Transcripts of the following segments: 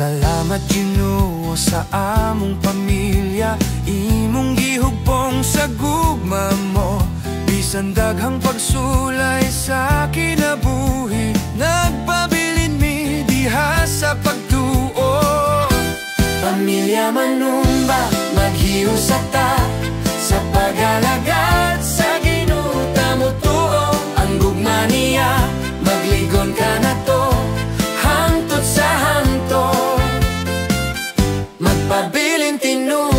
Salamat Ginoo sa among pamilya, imong gihugpong sa gugma mo. Bisan daghang pagsulay sa kinabuhi, nagpabilin mi diha sa pagtuo. Pamilya manumba, maghiusa ta sa pag-alagad sa Ginoo ta mo tuo. Ang gugma niya, magligon ka na to, hangtod sa hangtod, magpabilin tinuo.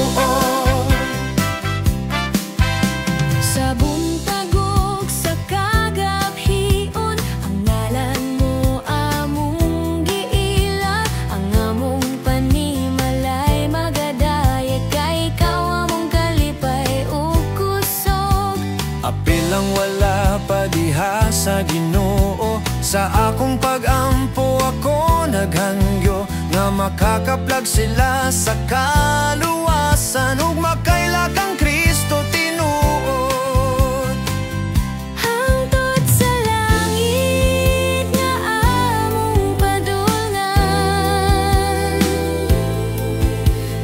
Sa buntagog sa kagabhion, ang ngalan mo among giila. Ang among panimalay magadaya, kay ikaw among kalipay ug kusog. Apil ang wala pa diha sa Ginoo, sa akong pag-ampo ako naghangyo, nga makakaplag sila sa kaluwasan ug makaila kang Kristo tinuod. Hangtod sa langit nga among padulngan,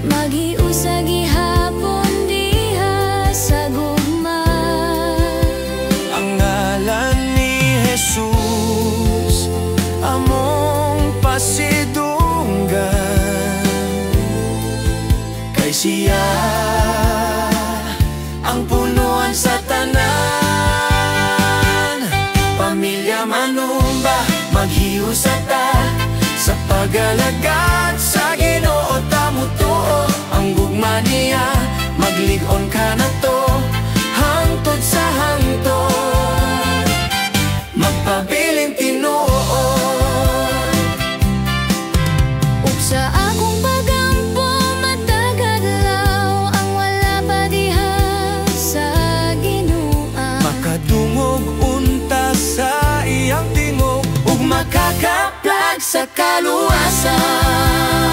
maghiusa gihapon diha sa gugma. Ang ngalan ni Jesus among pasidunggan, kay siya ang punuan sa tanan. Pamilya manumba, maghiusa ta sa pag-alagad sa Ginoo ta mo tuo. Ang gugma niya, magligon ka na to, hangtod sa hangtod, magpabiling tinuo. Ug sa akong pagampo matag-adlaw, ang wala pa diha sa Ginoo. Makadungog unta sa iyang tingog, ug makakaplag sa kaluwasan.